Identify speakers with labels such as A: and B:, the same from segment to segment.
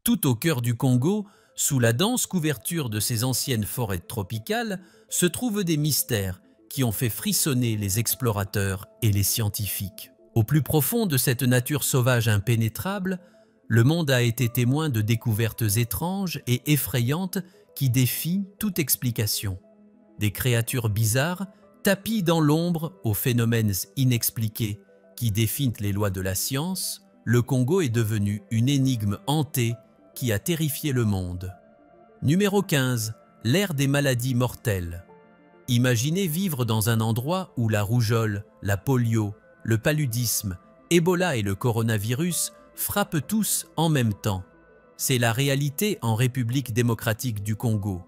A: Tout au cœur du Congo, sous la dense couverture de ces anciennes forêts tropicales, se trouvent des mystères qui ont fait frissonner les explorateurs et les scientifiques. Au plus profond de cette nature sauvage impénétrable, le monde a été témoin de découvertes étranges et effrayantes qui défient toute explication. Des créatures bizarres, tapies dans l'ombre aux phénomènes inexpliqués qui défient les lois de la science, le Congo est devenu une énigme hantée qui a terrifié le monde. Numéro 15. L'ère des maladies mortelles. Imaginez vivre dans un endroit où la rougeole, la polio, le paludisme, Ebola et le coronavirus frappent tous en même temps. C'est la réalité en République démocratique du Congo.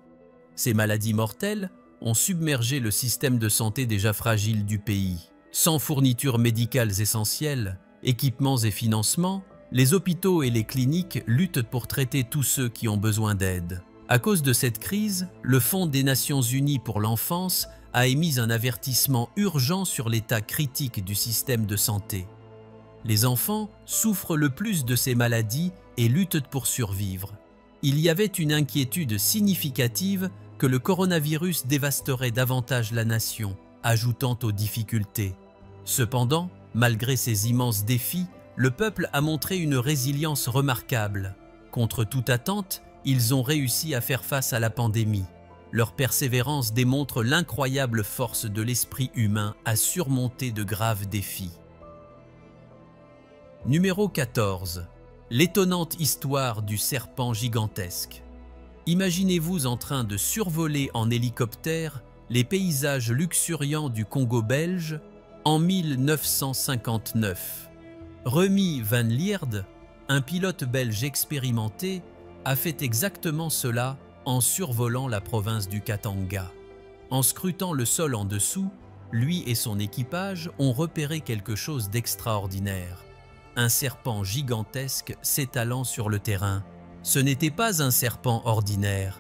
A: Ces maladies mortelles ont submergé le système de santé déjà fragile du pays. Sans fournitures médicales essentielles, équipements et financements, les hôpitaux et les cliniques luttent pour traiter tous ceux qui ont besoin d'aide. À cause de cette crise, le Fonds des Nations Unies pour l'enfance a émis un avertissement urgent sur l'état critique du système de santé. Les enfants souffrent le plus de ces maladies et luttent pour survivre. Il y avait une inquiétude significative que le coronavirus dévasterait davantage la nation, ajoutant aux difficultés. Cependant, malgré ces immenses défis, le peuple a montré une résilience remarquable. Contre toute attente, ils ont réussi à faire face à la pandémie. Leur persévérance démontre l'incroyable force de l'esprit humain à surmonter de graves défis. Numéro 14. L'étonnante histoire du serpent gigantesque. Imaginez-vous en train de survoler en hélicoptère les paysages luxuriants du Congo belge en 1959. Remy Van Lierde, un pilote belge expérimenté, a fait exactement cela en survolant la province du Katanga. En scrutant le sol en dessous, lui et son équipage ont repéré quelque chose d'extraordinaire. Un serpent gigantesque s'étalant sur le terrain. Ce n'était pas un serpent ordinaire.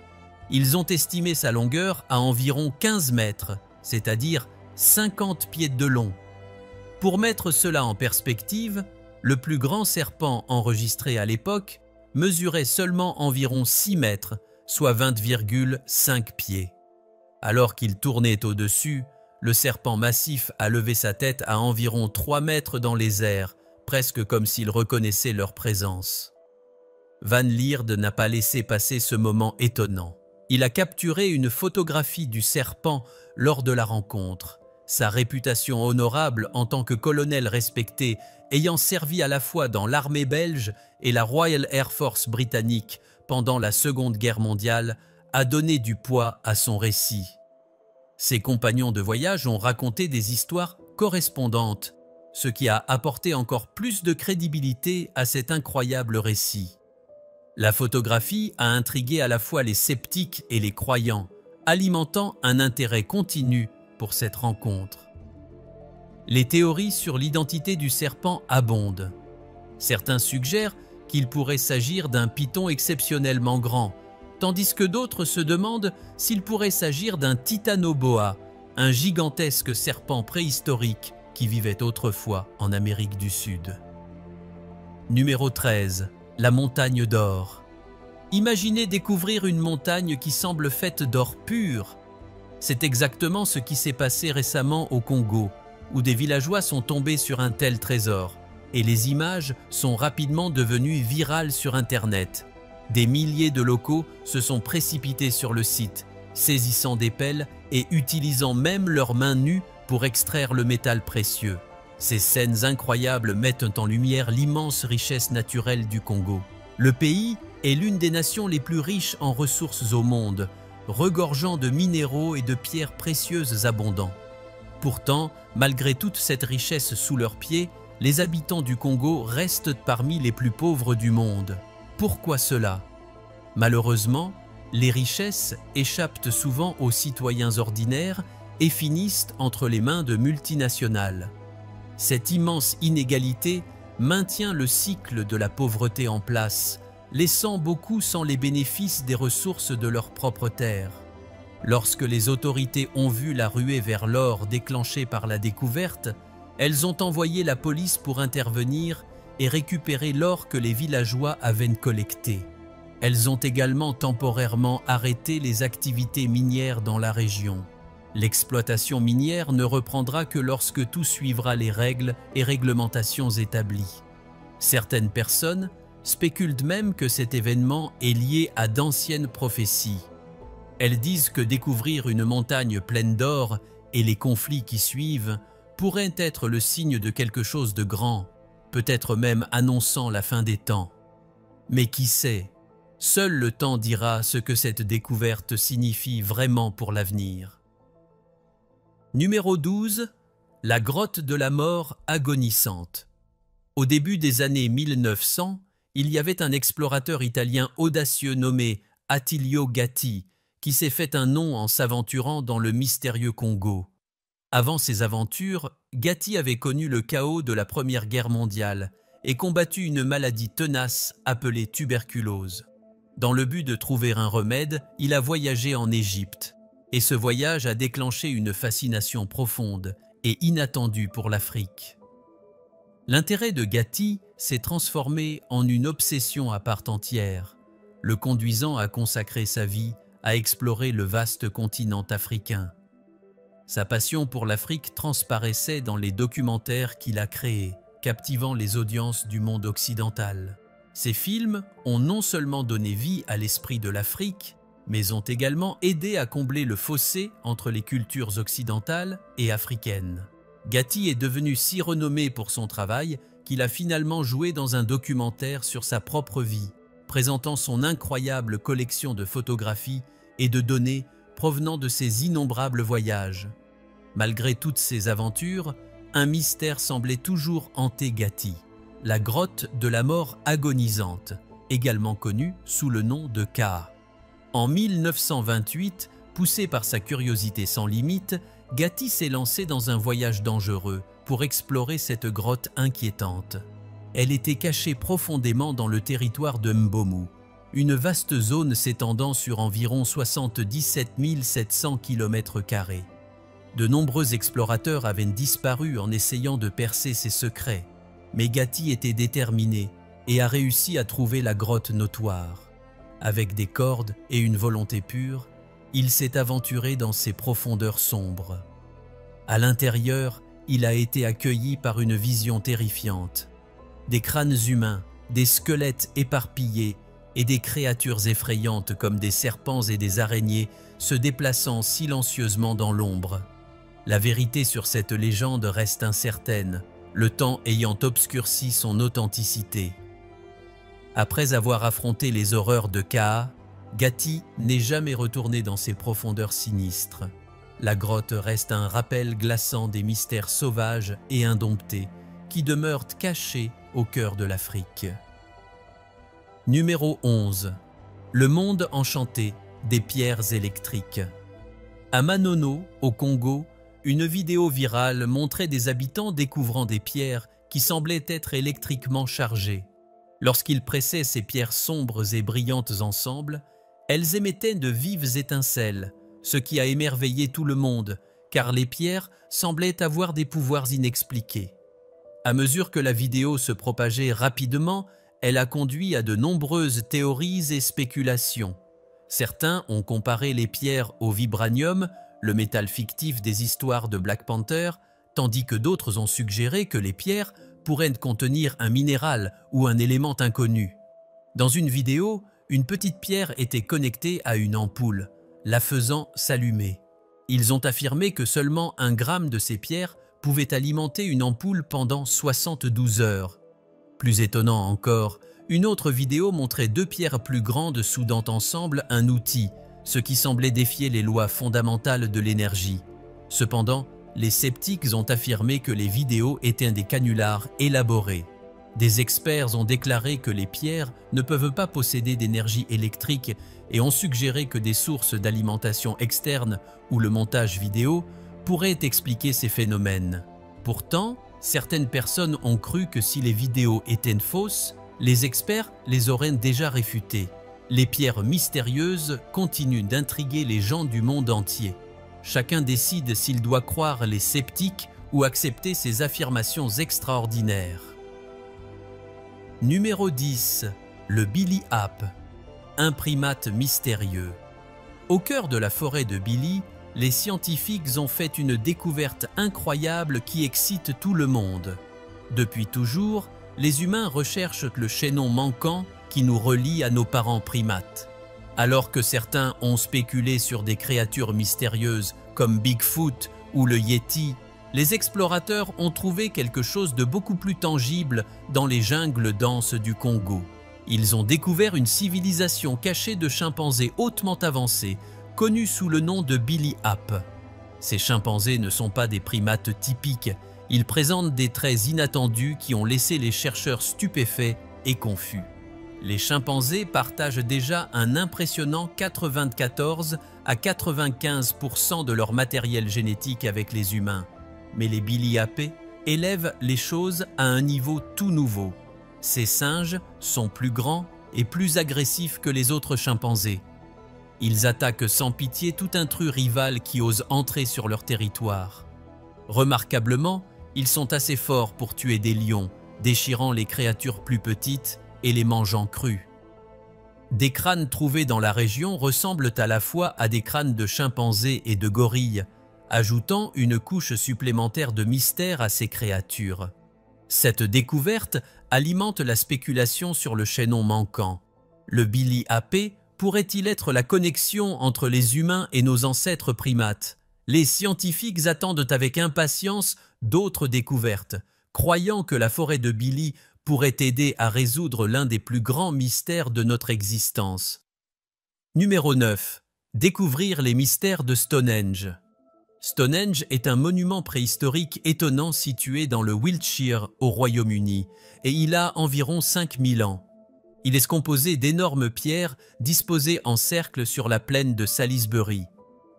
A: Ils ont estimé sa longueur à environ 15 mètres, c'est-à-dire 50 pieds de long. Pour mettre cela en perspective, le plus grand serpent enregistré à l'époque mesurait seulement environ 6 mètres, soit 20,5 pieds. Alors qu'il tournait au-dessus, le serpent massif a levé sa tête à environ 3 mètres dans les airs, presque comme s'il reconnaissait leur présence. Van Lierde n'a pas laissé passer ce moment étonnant. Il a capturé une photographie du serpent lors de la rencontre. Sa réputation honorable en tant que colonel respecté, ayant servi à la fois dans l'armée belge et la Royal Air Force britannique pendant la Seconde Guerre mondiale, a donné du poids à son récit. Ses compagnons de voyage ont raconté des histoires correspondantes, ce qui a apporté encore plus de crédibilité à cet incroyable récit. La photographie a intrigué à la fois les sceptiques et les croyants, alimentant un intérêt continu pour cette rencontre. Les théories sur l'identité du serpent abondent. Certains suggèrent qu'il pourrait s'agir d'un python exceptionnellement grand, tandis que d'autres se demandent s'il pourrait s'agir d'un titanoboa, un gigantesque serpent préhistorique qui vivait autrefois en Amérique du Sud. Numéro 13. La montagne d'or. Imaginez découvrir une montagne qui semble faite d'or pur. C'est exactement ce qui s'est passé récemment au Congo, où des villageois sont tombés sur un tel trésor, et les images sont rapidement devenues virales sur Internet. Des milliers de locaux se sont précipités sur le site, saisissant des pelles et utilisant même leurs mains nues pour extraire le métal précieux. Ces scènes incroyables mettent en lumière l'immense richesse naturelle du Congo. Le pays est l'une des nations les plus riches en ressources au monde, regorgeant de minéraux et de pierres précieuses abondants. Pourtant, malgré toute cette richesse sous leurs pieds, les habitants du Congo restent parmi les plus pauvres du monde. Pourquoi cela? Malheureusement, les richesses échappent souvent aux citoyens ordinaires et finissent entre les mains de multinationales. Cette immense inégalité maintient le cycle de la pauvreté en place, laissant beaucoup sans les bénéfices des ressources de leur propre terre. Lorsque les autorités ont vu la ruée vers l'or déclenchée par la découverte, elles ont envoyé la police pour intervenir et récupérer l'or que les villageois avaient collecté. Elles ont également temporairement arrêté les activités minières dans la région. L'exploitation minière ne reprendra que lorsque tout suivra les règles et réglementations établies. Certaines personnes spéculent même que cet événement est lié à d'anciennes prophéties. Elles disent que découvrir une montagne pleine d'or et les conflits qui suivent pourraient être le signe de quelque chose de grand, peut-être même annonçant la fin des temps. Mais qui sait, seul le temps dira ce que cette découverte signifie vraiment pour l'avenir. Numéro 12. La grotte de la mort agonisante. Au début des années 1900, il y avait un explorateur italien audacieux nommé Attilio Gatti qui s'est fait un nom en s'aventurant dans le mystérieux Congo. Avant ses aventures, Gatti avait connu le chaos de la Première Guerre mondiale et combattu une maladie tenace appelée tuberculose. Dans le but de trouver un remède, il a voyagé en Égypte. Et ce voyage a déclenché une fascination profonde et inattendue pour l'Afrique. L'intérêt de Gatti s'est transformé en une obsession à part entière, le conduisant à consacrer sa vie à explorer le vaste continent africain. Sa passion pour l'Afrique transparaissait dans les documentaires qu'il a créés, captivant les audiences du monde occidental. Ces films ont non seulement donné vie à l'esprit de l'Afrique, mais ont également aidé à combler le fossé entre les cultures occidentales et africaines. Gatti est devenu si renommé pour son travail qu'il a finalement joué dans un documentaire sur sa propre vie, présentant son incroyable collection de photographies et de données provenant de ses innombrables voyages. Malgré toutes ces aventures, un mystère semblait toujours hanter Gatti, la grotte de la mort agonisante, également connue sous le nom de Kaa. En 1928, poussé par sa curiosité sans limite, Gatti s'est lancé dans un voyage dangereux pour explorer cette grotte inquiétante. Elle était cachée profondément dans le territoire de Mbomu, une vaste zone s'étendant sur environ 77 700 km². De nombreux explorateurs avaient disparu en essayant de percer ses secrets, mais Gatti était déterminé et a réussi à trouver la grotte notoire. Avec des cordes et une volonté pure, il s'est aventuré dans ces profondeurs sombres. À l'intérieur, il a été accueilli par une vision terrifiante. Des crânes humains, des squelettes éparpillés et des créatures effrayantes comme des serpents et des araignées se déplaçant silencieusement dans l'ombre. La vérité sur cette légende reste incertaine, le temps ayant obscurci son authenticité. Après avoir affronté les horreurs de Kaa, Gatti n'est jamais retourné dans ces profondeurs sinistres. La grotte reste un rappel glaçant des mystères sauvages et indomptés qui demeurent cachés au cœur de l'Afrique. Numéro 11. Le monde enchanté des pierres électriques. À Manono, au Congo, une vidéo virale montrait des habitants découvrant des pierres qui semblaient être électriquement chargées. Lorsqu'ils pressaient ces pierres sombres et brillantes ensemble, elles émettaient de vives étincelles, ce qui a émerveillé tout le monde, car les pierres semblaient avoir des pouvoirs inexpliqués. À mesure que la vidéo se propageait rapidement, elle a conduit à de nombreuses théories et spéculations. Certains ont comparé les pierres au vibranium, le métal fictif des histoires de Black Panther, tandis que d'autres ont suggéré que les pierres pourraient contenir un minéral ou un élément inconnu. Dans une vidéo, une petite pierre était connectée à une ampoule, la faisant s'allumer. Ils ont affirmé que seulement 1 gramme de ces pierres pouvait alimenter une ampoule pendant 72 heures. Plus étonnant encore, une autre vidéo montrait 2 pierres plus grandes soudant ensemble un outil, ce qui semblait défier les lois fondamentales de l'énergie. Cependant, les sceptiques ont affirmé que les vidéos étaient des canulars élaborés. Des experts ont déclaré que les pierres ne peuvent pas posséder d'énergie électrique et ont suggéré que des sources d'alimentation externes ou le montage vidéo pourraient expliquer ces phénomènes. Pourtant, certaines personnes ont cru que si les vidéos étaient fausses, les experts les auraient déjà réfutées. Les pierres mystérieuses continuent d'intriguer les gens du monde entier. Chacun décide s'il doit croire les sceptiques ou accepter ces affirmations extraordinaires. Numéro 10. Le Billy Ape. un primate mystérieux. Au cœur de la forêt de Billy, les scientifiques ont fait une découverte incroyable qui excite tout le monde. Depuis toujours, les humains recherchent le chaînon manquant qui nous relie à nos parents primates. Alors que certains ont spéculé sur des créatures mystérieuses comme Bigfoot ou le Yeti, les explorateurs ont trouvé quelque chose de beaucoup plus tangible dans les jungles denses du Congo. Ils ont découvert une civilisation cachée de chimpanzés hautement avancés, connus sous le nom de Billy Ape. Ces chimpanzés ne sont pas des primates typiques, ils présentent des traits inattendus qui ont laissé les chercheurs stupéfaits et confus. Les chimpanzés partagent déjà un impressionnant 94 à 95% de leur matériel génétique avec les humains. Mais les Billy Ape élèvent les choses à un niveau tout nouveau. Ces singes sont plus grands et plus agressifs que les autres chimpanzés. Ils attaquent sans pitié tout intrus rival qui ose entrer sur leur territoire. Remarquablement, ils sont assez forts pour tuer des lions, déchirant les créatures plus petites et les mangeant crus. Des crânes trouvés dans la région ressemblent à la fois à des crânes de chimpanzés et de gorilles, ajoutant une couche supplémentaire de mystère à ces créatures. Cette découverte alimente la spéculation sur le chaînon manquant. Le Billy Ape pourrait-il être la connexion entre les humains et nos ancêtres primates? Les scientifiques attendent avec impatience d'autres découvertes, croyant que la forêt de Billy pourrait aider à résoudre l'un des plus grands mystères de notre existence. Numéro 9. Découvrir les mystères de Stonehenge. Stonehenge est un monument préhistorique étonnant situé dans le Wiltshire au Royaume-Uni et il a environ 5000 ans. Il est composé d'énormes pierres disposées en cercle sur la plaine de Salisbury.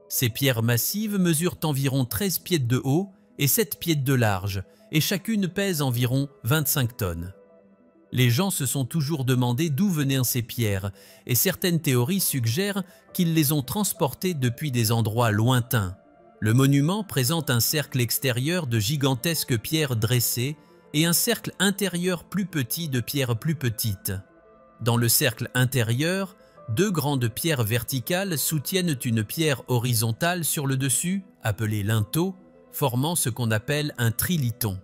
A: Ces pierres massives mesurent environ 13 pieds de haut et 7 pieds de large et chacune pèse environ 25 tonnes. Les gens se sont toujours demandé d'où venaient ces pierres et certaines théories suggèrent qu'ils les ont transportées depuis des endroits lointains. Le monument présente un cercle extérieur de gigantesques pierres dressées et un cercle intérieur plus petit de pierres plus petites. Dans le cercle intérieur, 2 grandes pierres verticales soutiennent une pierre horizontale sur le dessus, appelée linteau, formant ce qu'on appelle un trilithon.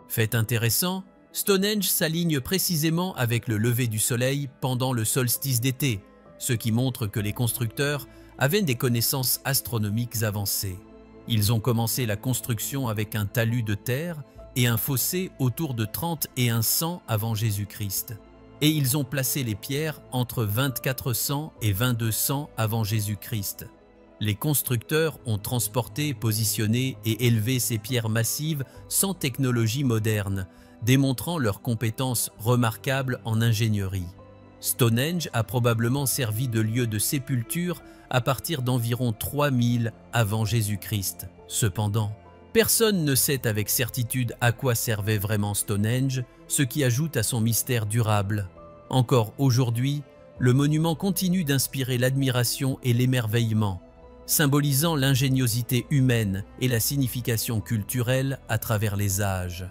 A: Fait intéressant, Stonehenge s'aligne précisément avec le lever du soleil pendant le solstice d'été, ce qui montre que les constructeurs avaient des connaissances astronomiques avancées. Ils ont commencé la construction avec un talus de terre et un fossé autour de 30 et 100 avant Jésus-Christ. Et ils ont placé les pierres entre 2400 et 2200 avant Jésus-Christ. Les constructeurs ont transporté, positionné et élevé ces pierres massives sans technologie moderne, démontrant leurs compétences remarquables en ingénierie. Stonehenge a probablement servi de lieu de sépulture à partir d'environ 3000 avant Jésus-Christ. Cependant, personne ne sait avec certitude à quoi servait vraiment Stonehenge, ce qui ajoute à son mystère durable. Encore aujourd'hui, le monument continue d'inspirer l'admiration et l'émerveillement, symbolisant l'ingéniosité humaine et la signification culturelle à travers les âges.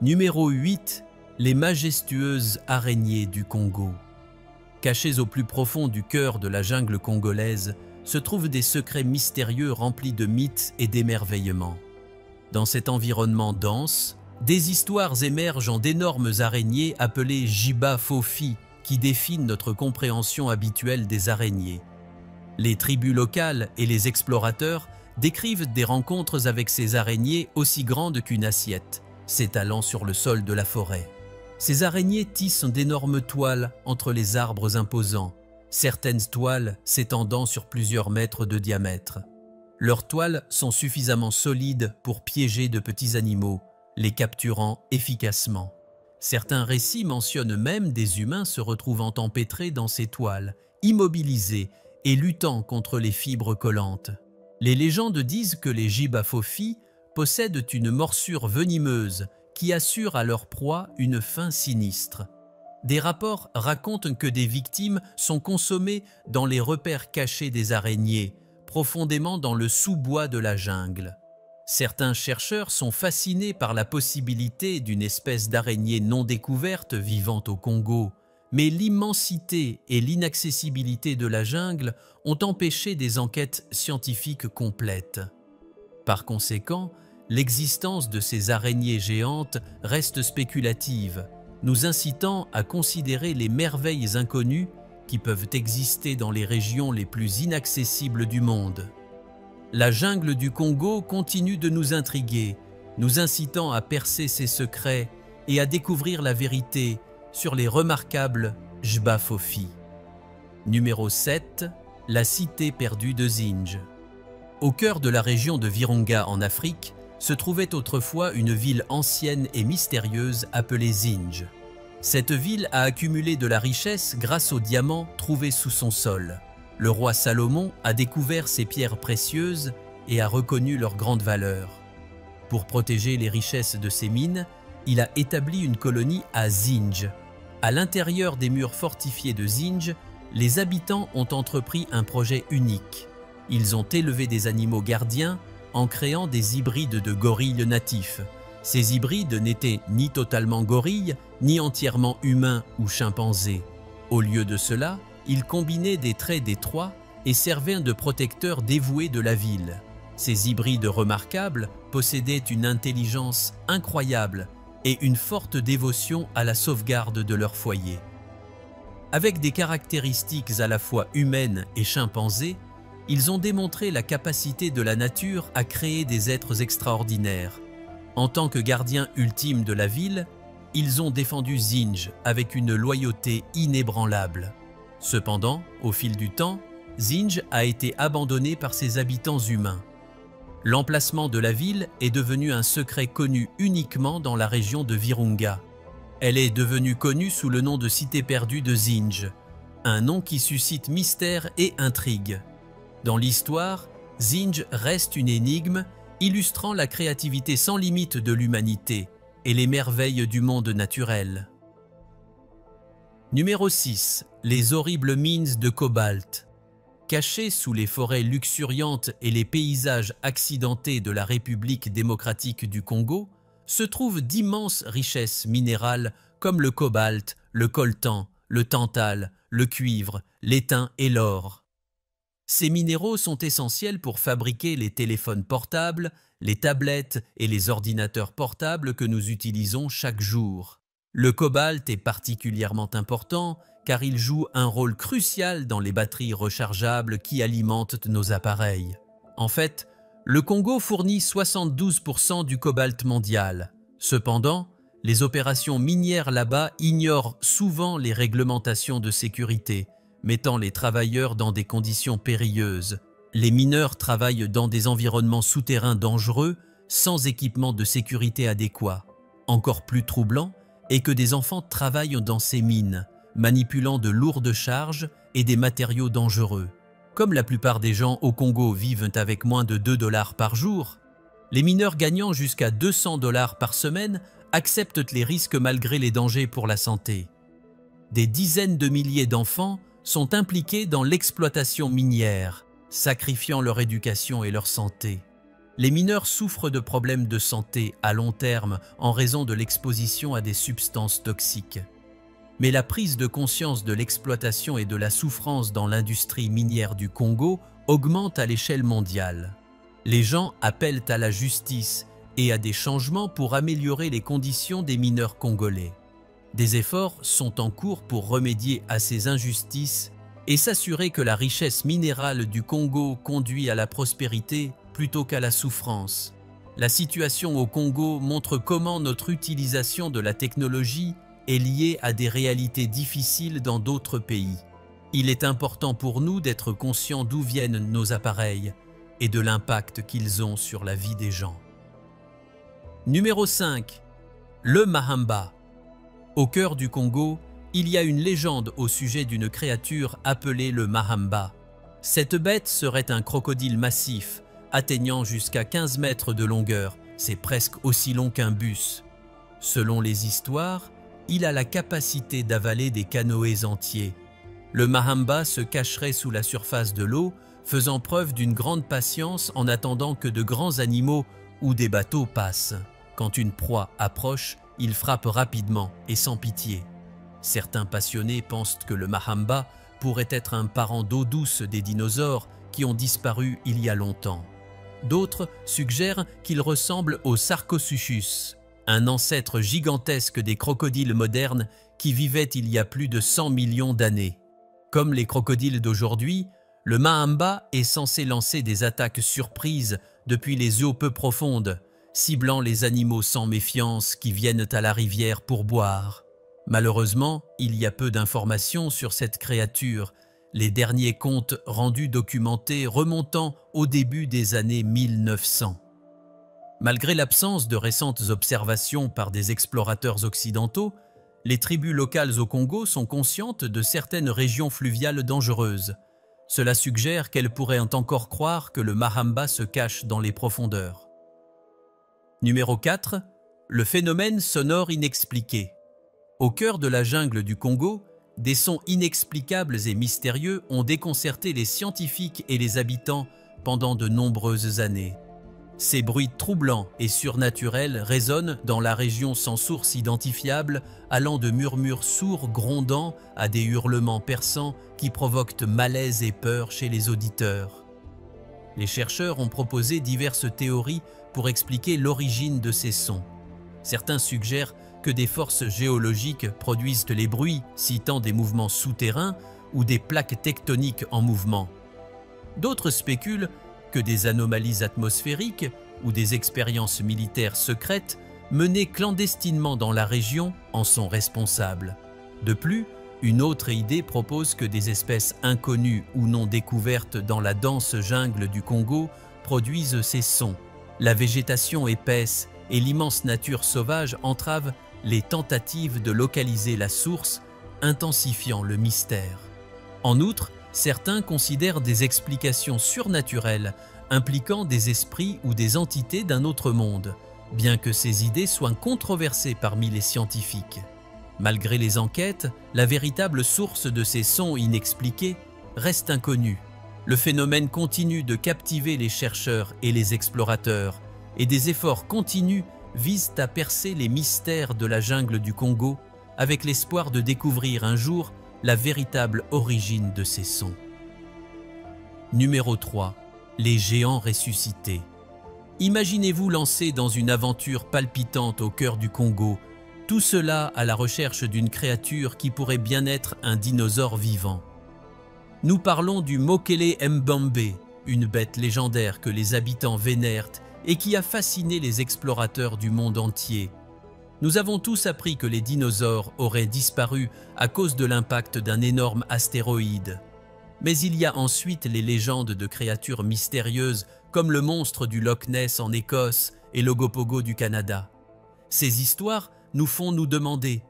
A: Numéro 8. Les majestueuses araignées du Congo. Cachées au plus profond du cœur de la jungle congolaise, se trouvent des secrets mystérieux remplis de mythes et d'émerveillements. Dans cet environnement dense, des histoires émergent en d'énormes araignées appelées Jiba Fofi, qui défient notre compréhension habituelle des araignées. Les tribus locales et les explorateurs décrivent des rencontres avec ces araignées aussi grandes qu'une assiette, s'étalant sur le sol de la forêt. Ces araignées tissent d'énormes toiles entre les arbres imposants, certaines toiles s'étendant sur plusieurs mètres de diamètre. Leurs toiles sont suffisamment solides pour piéger de petits animaux, les capturant efficacement. Certains récits mentionnent même des humains se retrouvant empêtrés dans ces toiles, immobilisés et luttant contre les fibres collantes. Les légendes disent que les Jibafofi possèdent une morsure venimeuse qui assure à leur proie une fin sinistre. Des rapports racontent que des victimes sont consommées dans les repères cachés des araignées, profondément dans le sous-bois de la jungle. Certains chercheurs sont fascinés par la possibilité d'une espèce d'araignée non découverte vivant au Congo, mais l'immensité et l'inaccessibilité de la jungle ont empêché des enquêtes scientifiques complètes. Par conséquent, l'existence de ces araignées géantes reste spéculative, nous incitant à considérer les merveilles inconnues qui peuvent exister dans les régions les plus inaccessibles du monde. La jungle du Congo continue de nous intriguer, nous incitant à percer ses secrets et à découvrir la vérité sur les remarquables Jbafofi. Numéro 7. La cité perdue de Zinj. Au cœur de la région de Virunga en Afrique, se trouvait autrefois une ville ancienne et mystérieuse appelée Zinj. Cette ville a accumulé de la richesse grâce aux diamants trouvés sous son sol. Le roi Salomon a découvert ces pierres précieuses et a reconnu leur grande valeur. Pour protéger les richesses de ces mines, il a établi une colonie à Zinj. À l'intérieur des murs fortifiés de Zinj, les habitants ont entrepris un projet unique. Ils ont élevé des animaux gardiens en créant des hybrides de gorilles natifs. Ces hybrides n'étaient ni totalement gorilles, ni entièrement humains ou chimpanzés. Au lieu de cela, ils combinaient des traits des trois et servaient de protecteurs dévoués de la ville. Ces hybrides remarquables possédaient une intelligence incroyable et une forte dévotion à la sauvegarde de leur foyer. Avec des caractéristiques à la fois humaines et chimpanzés, ils ont démontré la capacité de la nature à créer des êtres extraordinaires. En tant que gardiens ultimes de la ville, ils ont défendu Zinj avec une loyauté inébranlable. Cependant, au fil du temps, Zinj a été abandonné par ses habitants humains. L'emplacement de la ville est devenu un secret connu uniquement dans la région de Virunga. Elle est devenue connue sous le nom de cité perdue de Zinj, un nom qui suscite mystère et intrigue. Dans l'histoire, Zinj reste une énigme illustrant la créativité sans limite de l'humanité et les merveilles du monde naturel. Numéro 6. Les horribles mines de cobalt. Cachées sous les forêts luxuriantes et les paysages accidentés de la République démocratique du Congo, se trouvent d'immenses richesses minérales comme le cobalt, le coltan, le tantal, le cuivre, l'étain et l'or. Ces minéraux sont essentiels pour fabriquer les téléphones portables, les tablettes et les ordinateurs portables que nous utilisons chaque jour. Le cobalt est particulièrement important car il joue un rôle crucial dans les batteries rechargeables qui alimentent nos appareils. En fait, le Congo fournit 72% du cobalt mondial. Cependant, les opérations minières là-bas ignorent souvent les réglementations de sécurité, mettant les travailleurs dans des conditions périlleuses. Les mineurs travaillent dans des environnements souterrains dangereux, sans équipement de sécurité adéquat. Encore plus troublant est que des enfants travaillent dans ces mines, manipulant de lourdes charges et des matériaux dangereux. Comme la plupart des gens au Congo vivent avec moins de 2 $ par jour, les mineurs gagnant jusqu'à 200 $ par semaine acceptent les risques malgré les dangers pour la santé. Des dizaines de milliers d'enfants sont impliqués dans l'exploitation minière, sacrifiant leur éducation et leur santé. Les mineurs souffrent de problèmes de santé à long terme en raison de l'exposition à des substances toxiques. Mais la prise de conscience de l'exploitation et de la souffrance dans l'industrie minière du Congo augmente à l'échelle mondiale. Les gens appellent à la justice et à des changements pour améliorer les conditions des mineurs congolais. Des efforts sont en cours pour remédier à ces injustices et s'assurer que la richesse minérale du Congo conduit à la prospérité plutôt qu'à la souffrance. La situation au Congo montre comment notre utilisation de la technologie est liée à des réalités difficiles dans d'autres pays. Il est important pour nous d'être conscients d'où viennent nos appareils et de l'impact qu'ils ont sur la vie des gens. Numéro 5. Le Mahamba. Au cœur du Congo, il y a une légende au sujet d'une créature appelée le Mahamba. Cette bête serait un crocodile massif, atteignant jusqu'à 15 mètres de longueur. C'est presque aussi long qu'un bus. Selon les histoires, il a la capacité d'avaler des canoës entiers. Le Mahamba se cacherait sous la surface de l'eau, faisant preuve d'une grande patience en attendant que de grands animaux ou des bateaux passent. Quand une proie approche, il frappe rapidement et sans pitié. Certains passionnés pensent que le Mahamba pourrait être un parent d'eau douce des dinosaures qui ont disparu il y a longtemps. D'autres suggèrent qu'il ressemble au Sarcosuchus, un ancêtre gigantesque des crocodiles modernes qui vivaient il y a plus de 100 millions d'années. Comme les crocodiles d'aujourd'hui, le Mahamba est censé lancer des attaques surprises depuis les eaux peu profondes, ciblant les animaux sans méfiance qui viennent à la rivière pour boire. Malheureusement, il y a peu d'informations sur cette créature, les derniers comptes rendus documentés remontant au début des années 1900. Malgré l'absence de récentes observations par des explorateurs occidentaux, les tribus locales au Congo sont conscientes de certaines régions fluviales dangereuses. Cela suggère qu'elles pourraient encore croire que le Mahamba se cache dans les profondeurs. Numéro 4. Le phénomène sonore inexpliqué. Au cœur de la jungle du Congo, des sons inexplicables et mystérieux ont déconcerté les scientifiques et les habitants pendant de nombreuses années. Ces bruits troublants et surnaturels résonnent dans la région sans source identifiable, allant de murmures sourds grondants à des hurlements perçants qui provoquent malaise et peur chez les auditeurs. Les chercheurs ont proposé diverses théories pour expliquer l'origine de ces sons. Certains suggèrent que des forces géologiques produisent les bruits, citant des mouvements souterrains ou des plaques tectoniques en mouvement. D'autres spéculent que des anomalies atmosphériques ou des expériences militaires secrètes menées clandestinement dans la région en sont responsables. De plus, une autre idée propose que des espèces inconnues ou non découvertes dans la dense jungle du Congo produisent ces sons. La végétation épaisse et l'immense nature sauvage entravent les tentatives de localiser la source, intensifiant le mystère. En outre, certains considèrent des explications surnaturelles impliquant des esprits ou des entités d'un autre monde, bien que ces idées soient controversées parmi les scientifiques. Malgré les enquêtes, la véritable source de ces sons inexpliqués reste inconnue. Le phénomène continue de captiver les chercheurs et les explorateurs, et des efforts continus visent à percer les mystères de la jungle du Congo avec l'espoir de découvrir un jour la véritable origine de ces sons. Numéro 3. Les géants ressuscités. Imaginez-vous lancé dans une aventure palpitante au cœur du Congo, tout cela à la recherche d'une créature qui pourrait bien être un dinosaure vivant. Nous parlons du Mokele Mbembe, une bête légendaire que les habitants vénèrent et qui a fasciné les explorateurs du monde entier. Nous avons tous appris que les dinosaures auraient disparu à cause de l'impact d'un énorme astéroïde. Mais il y a ensuite les légendes de créatures mystérieuses comme le monstre du Loch Ness en Écosse et l'Ogopogo du Canada. Ces histoires nous font nous demander,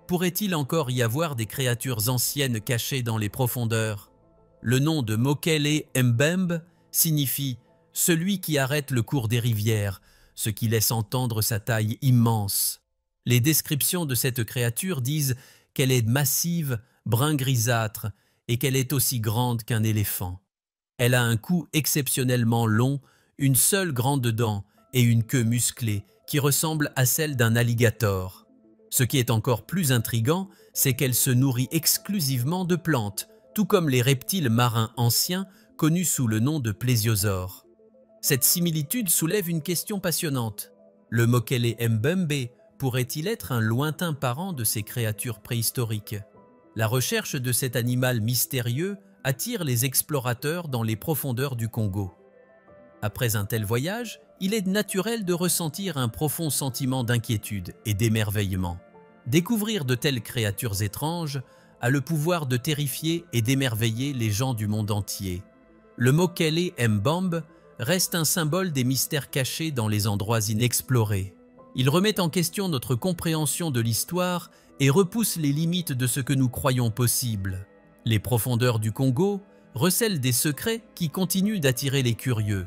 A: pourrait-il encore y avoir des créatures anciennes cachées dans les profondeurs? Le nom de Mokele Mbembe signifie « celui qui arrête le cours des rivières », ce qui laisse entendre sa taille immense. Les descriptions de cette créature disent qu'elle est massive, brun grisâtre et qu'elle est aussi grande qu'un éléphant. Elle a un cou exceptionnellement long, une seule grande dent et une queue musclée qui ressemble à celle d'un alligator. Ce qui est encore plus intriguant, c'est qu'elle se nourrit exclusivement de plantes, tout comme les reptiles marins anciens connus sous le nom de plésiosaures. Cette similitude soulève une question passionnante. Le Mokele Mbembe pourrait-il être un lointain parent de ces créatures préhistoriques? La recherche de cet animal mystérieux attire les explorateurs dans les profondeurs du Congo. Après un tel voyage, il est naturel de ressentir un profond sentiment d'inquiétude et d'émerveillement. Découvrir de telles créatures étranges a le pouvoir de terrifier et d'émerveiller les gens du monde entier. Le Mokele Mbembe reste un symbole des mystères cachés dans les endroits inexplorés. Il remet en question notre compréhension de l'histoire et repousse les limites de ce que nous croyons possible. Les profondeurs du Congo recèlent des secrets qui continuent d'attirer les curieux,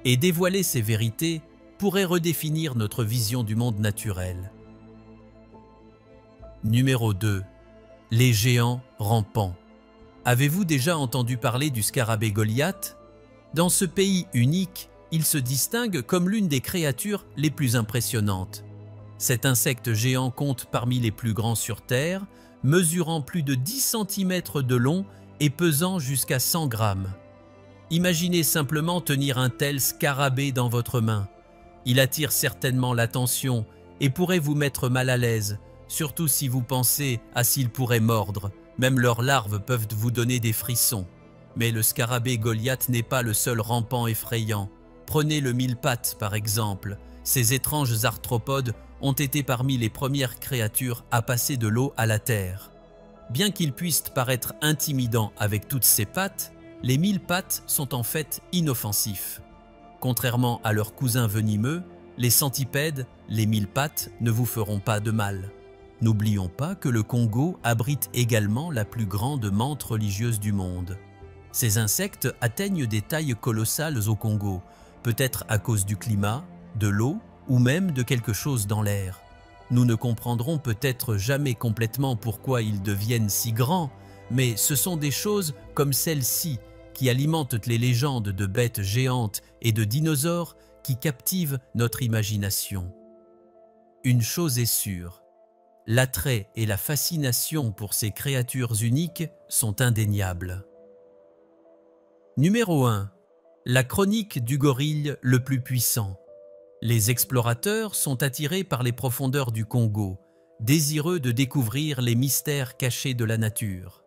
A: et dévoiler ces vérités pourrait redéfinir notre vision du monde naturel. Numéro 2. Les géants rampants. Avez-vous déjà entendu parler du scarabée Goliath? Dans ce pays unique, il se distingue comme l'une des créatures les plus impressionnantes. Cet insecte géant compte parmi les plus grands sur Terre, mesurant plus de 10 cm de long et pesant jusqu'à 100 grammes. Imaginez simplement tenir un tel scarabée dans votre main. Il attire certainement l'attention et pourrait vous mettre mal à l'aise, surtout si vous pensez à s'il pourrait mordre. Même leurs larves peuvent vous donner des frissons. Mais le scarabée Goliath n'est pas le seul rampant effrayant. Prenez le mille-pattes par exemple. Ces étranges arthropodes ont été parmi les premières créatures à passer de l'eau à la terre. Bien qu'ils puissent paraître intimidants avec toutes ces pattes, les mille-pattes sont en fait inoffensifs. Contrairement à leurs cousins venimeux, les centipèdes, les mille-pattes, ne vous feront pas de mal. N'oublions pas que le Congo abrite également la plus grande menthe religieuse du monde. Ces insectes atteignent des tailles colossales au Congo, peut-être à cause du climat, de l'eau ou même de quelque chose dans l'air. Nous ne comprendrons peut-être jamais complètement pourquoi ils deviennent si grands, mais ce sont des choses comme celle-ci qui alimentent les légendes de bêtes géantes et de dinosaures qui captivent notre imagination. Une chose est sûre, l'attrait et la fascination pour ces créatures uniques sont indéniables. Numéro 1. La chronique du gorille le plus puissant. Les explorateurs sont attirés par les profondeurs du Congo, désireux de découvrir les mystères cachés de la nature.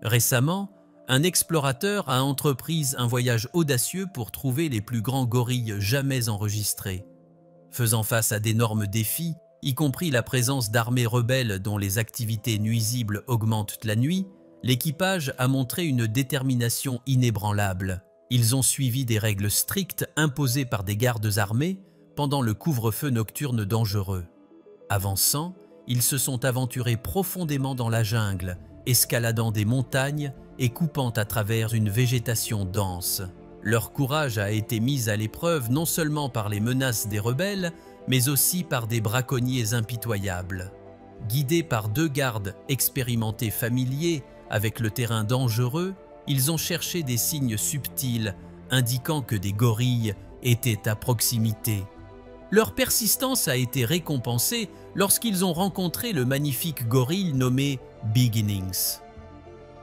A: Récemment, un explorateur a entrepris un voyage audacieux pour trouver les plus grands gorilles jamais enregistrés. Faisant face à d'énormes défis, y compris la présence d'armées rebelles dont les activités nuisibles augmentent la nuit, l'équipage a montré une détermination inébranlable. Ils ont suivi des règles strictes imposées par des gardes armés pendant le couvre-feu nocturne dangereux. Avançant, ils se sont aventurés profondément dans la jungle, escaladant des montagnes et coupant à travers une végétation dense. Leur courage a été mis à l'épreuve non seulement par les menaces des rebelles, mais aussi par des braconniers impitoyables. Guidés par 2 gardes expérimentés familiers avec le terrain dangereux, ils ont cherché des signes subtils indiquant que des gorilles étaient à proximité. Leur persistance a été récompensée lorsqu'ils ont rencontré le magnifique gorille nommé Beginnings.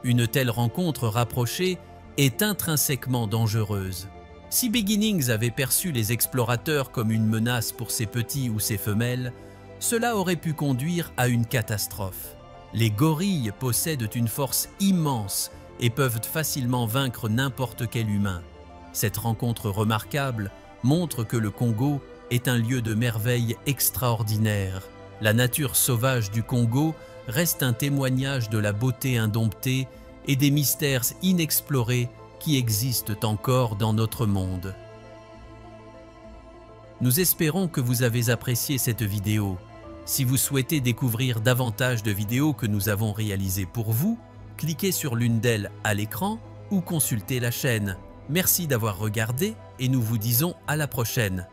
A: Une telle rencontre rapprochée est intrinsèquement dangereuse. Si Beginnings avait perçu les explorateurs comme une menace pour ses petits ou ses femelles, cela aurait pu conduire à une catastrophe. Les gorilles possèdent une force immense et peuvent facilement vaincre n'importe quel humain. Cette rencontre remarquable montre que le Congo est un lieu de merveilles extraordinaires. La nature sauvage du Congo reste un témoignage de la beauté indomptée et des mystères inexplorés qui existent encore dans notre monde. Nous espérons que vous avez apprécié cette vidéo. Si vous souhaitez découvrir davantage de vidéos que nous avons réalisées pour vous, cliquez sur l'une d'elles à l'écran ou consultez la chaîne. Merci d'avoir regardé et nous vous disons à la prochaine.